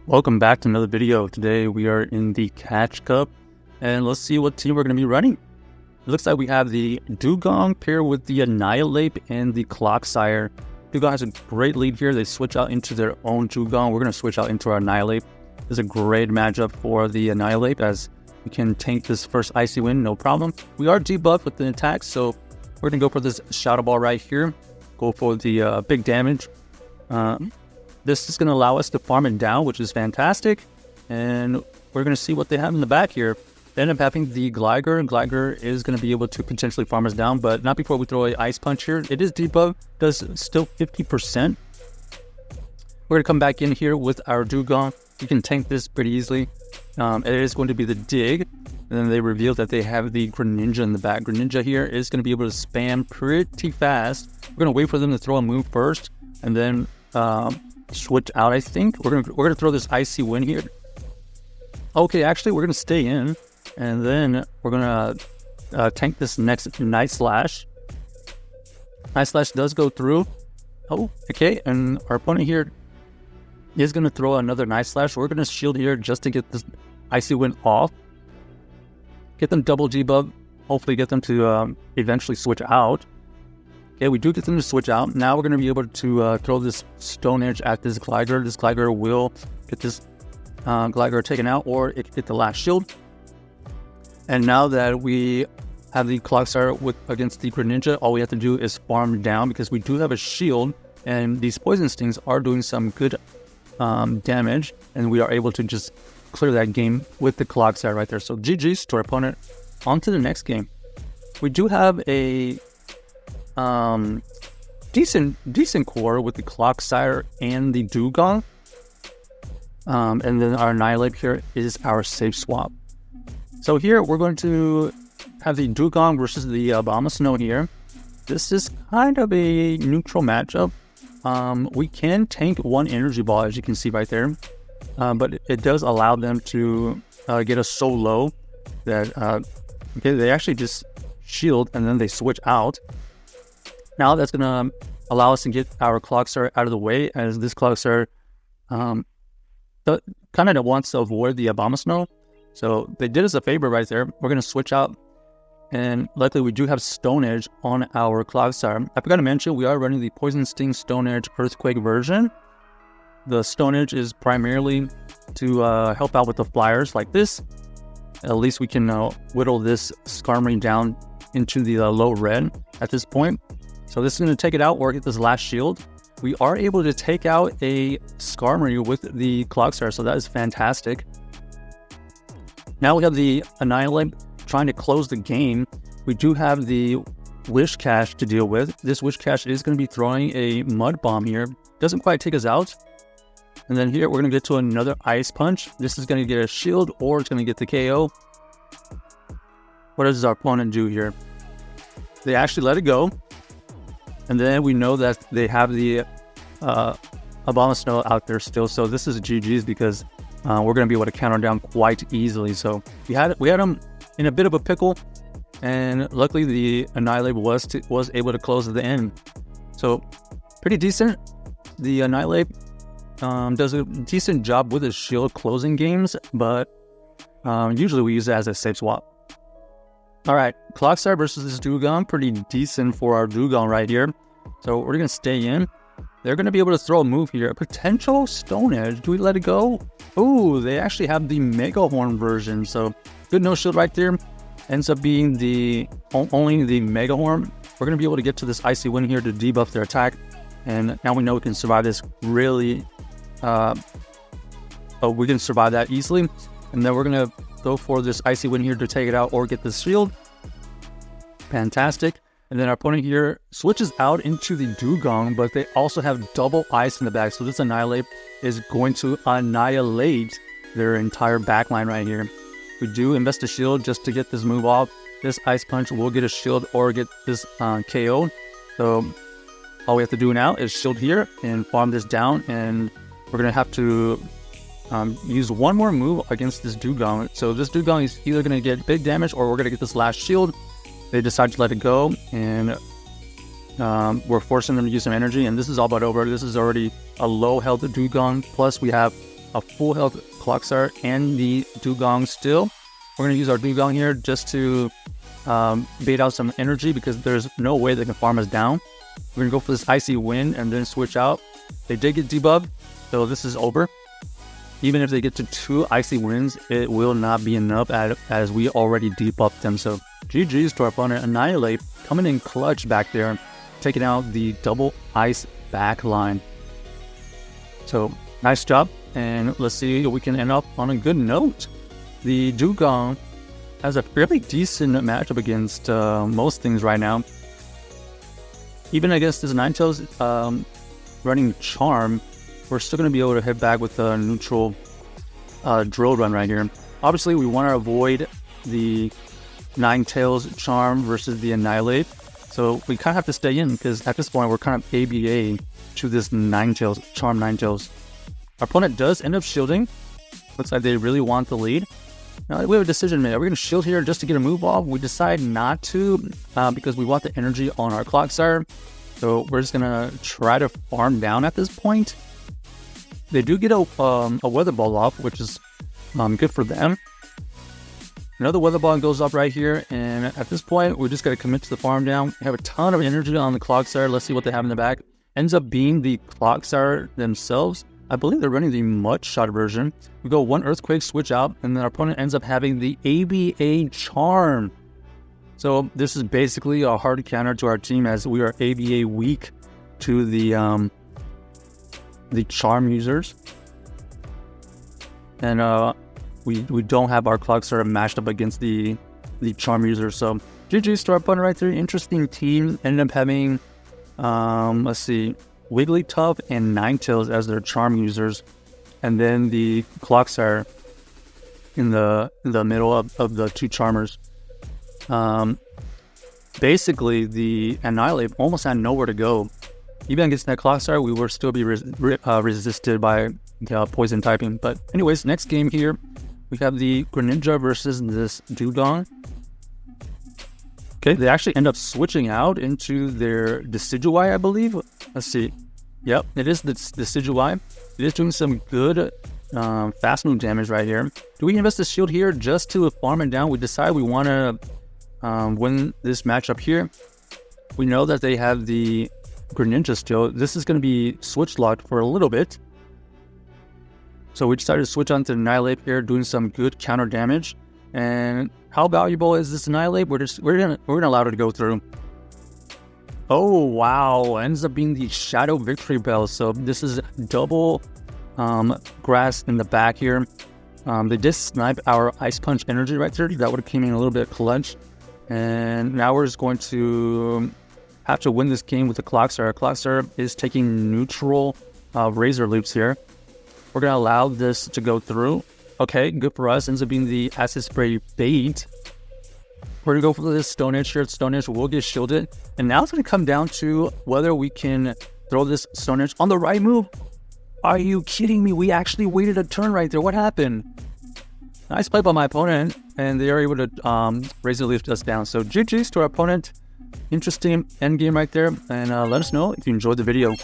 Welcome back to another video. Today we are in the Catch Cup, and let's see what team we're going to be running. It looks like we have the Dewgong paired with the Annihilape and the Clodsire. Dewgong has a great lead here. They switch out into their own Dewgong. We're going to switch out into our Annihilape. This is a great matchup for the Annihilape as we can tank this first Icy Wind, no problem. We are debuffed with the attack, so we're going to go for this Shadow Ball right here. Go for the big damage. This is going to allow us to farm it down, which is fantastic. And we're going to see what they have in the back here. They end up having the Gligar. Gligar is going to be able to potentially farm us down, but not before we throw an Ice Punch here. It is debuffed, does still 50%. We're going to come back in here with our Dewgong. We can tank this pretty easily. It is going to be the Dig. And then they reveal that they have the Greninja in the back. Greninja here is going to be able to spam pretty fast. We're going to wait for them to throw a move first, and then switch out. I think we're gonna throw this Icy Wind here. Okay, actually we're gonna stay in, and then we're gonna tank this next Night Slash. Night Slash does go through. Oh, okay, and our opponent here is gonna throw another Night Slash. We're gonna shield here just to get this Icy Wind off. Get them double debuff. Hopefully get them to eventually switch out. Okay, we do get them to switch out. Now we're going to be able to throw this Stone Edge at this Gligar. This Gligar will get this Gligar taken out, or it can get the last shield. And now that we have the Clodsire against the Greninja, all we have to do is farm down because we do have a shield, and these Poison Stings are doing some good damage, and we are able to just clear that game with the Clodsire right there. So GG's to our opponent. On to the next game. We do have a decent core with the Clodsire and the Dewgong. And then our Annihilape here is our safe swap. So here we're going to have the Dewgong versus the Abomasnow here. This is kind of a neutral matchup. We can tank one energy ball, as you can see right there. But it does allow them to get us so low that okay, they actually just shield and then they switch out. Now that's going to allow us to get our Clodsire out of the way, as this Clodsire kind of wants to avoid the Abomasnow. So they did us a favor right there. We're going to switch out, and luckily we do have Stone Edge on our Clodsire. I forgot to mention, we are running the Poison Sting Stone Edge Earthquake version. The Stone Edge is primarily to help out with the flyers like this. At least we can whittle this Skarmory down into the low red at this point. So this is going to take it out or get this last shield. We are able to take out a Skarmory with the Clodsire, so that is fantastic. Now we have the Annihilape trying to close the game. We do have the Wish Cache to deal with. This Wish Cache is going to be throwing a Mud Bomb here. Doesn't quite take us out. And then here we're going to get to another Ice Punch. This is going to get a shield, or it's going to get the KO. What does our opponent do here? They actually let it go. And then we know that they have the Abomasnow out there still. So this is GG's because we're going to be able to counter down quite easily. So we had them in a bit of a pickle. And luckily the Annihilape was able to close at the end. So pretty decent. The Annihilape does a decent job with his shield closing games. But usually we use it as a safe swap. Alright, Clodsire versus this Dewgong. Pretty decent for our Dewgong right here. So we're going to stay in. They're going to be able to throw a move here. A potential Stone Edge. Do we let it go? Ooh, they actually have the Mega Horn version. So good no shield right there. Ends up being only the Mega Horn. We're going to be able to get to this Icy Wind here to debuff their attack. And now we know we can survive this really... we can survive that easily. And then we're going to go for this Icy Wind here to take it out or get the shield. Fantastic. And then our opponent here switches out into the Dewgong, but they also have double ice in the back. So this Annihilape is going to annihilate their entire backline right here. We do invest a shield just to get this move off. This Ice Punch will get a shield or get this KO. So all we have to do now is shield here and farm this down. And we're going to have to use one more move against this Dewgong. So this Dewgong is either going to get big damage or we're going to get this last shield. They decide to let it go, and we're forcing them to use some energy, and this is all but over. This is already a low health Dewgong, plus we have a full health Clodsire and the Dewgong still. We're going to use our Dewgong here just to bait out some energy because there's no way they can farm us down. We're going to go for this Icy Wind and then switch out. They did get debuffed, so this is over. Even if they get to 2 Icy Winds, it will not be enough as we already debuffed them. So GG's to our opponent. Annihilape coming in clutch back there, taking out the double ice back line. So nice job, and let's see if we can end up on a good note. The Dewgong has a fairly decent matchup against most things right now. Even against this Ninetales running Charm, we're still going to be able to hit back with a neutral drill run right here. Obviously, we want to avoid the Ninetales Charm versus the Annihilape, so we kind of have to stay in because at this point we're kind of ABA to this Ninetales Charm Ninetales. Our opponent does end up shielding. Looks like they really want the lead. Now we have a decision made. Are we going to shield here just to get a move off? We decide not to because we want the energy on our Clodsire. So we're just going to try to farm down at this point. They do get a Weather Ball off, which is good for them. Another Weather Ball goes up right here, and at this point, we just got to commit to the farm down. We have a ton of energy on the Clodsire. Let's see what they have in the back. Ends up being the Clodsire themselves. I believe they're running the Much Shot version. We go 1 Earthquake, switch out, and then our opponent ends up having the ABA Charm. So this is basically a hard counter to our team as we are ABA weak to the Charm users. And we don't have our Clodsire matched up against the Charm users. So GG's to our opponent right there. Interesting team. Ended up having, let's see, Wigglytuff and Ninetales as their Charm users, and then the Clodsire in the middle of the 2 Charmers. Basically, the Annihilape almost had nowhere to go. Even against that Clodsire, we would still be resisted by the poison typing. But anyways, next game here, we have the Greninja versus this Dewgong. Okay, they actually end up switching out into their Decidueye, I believe. Let's see. Yep, it is the Decidueye. It is doing some good fast move damage right here. Do we invest the shield here just to farm it down? We decide we want to win this matchup here. We know that they have the Greninja still. This is going to be switch locked for a little bit. So we decided to switch on to Annihilape here, doing some good counter damage. And how valuable is this Annihilape? We're gonna allow it to go through. Oh wow! Ends up being the Shadow Victory Bell. So this is double grass in the back here. They did snipe our Ice Punch energy right there. That would have came in a little bit clutch. And now we're just going to have to win this game with the Clodsire. Clodsire is taking neutral Razor Loops here. We're gonna allow this to go through. Okay, good for us. Ends up being the Acid Spray bait. We're going to go for this Stone Edge here. Stone Edge will get shielded. And now it's going to come down to whether we can throw this Stone Edge on the right move. Are you kidding me? We actually waited a turn right there. What happened? Nice play by my opponent. And they are able to Razor Leaf us down. So GG's to our opponent. Interesting end game right there. And let us know if you enjoyed the video.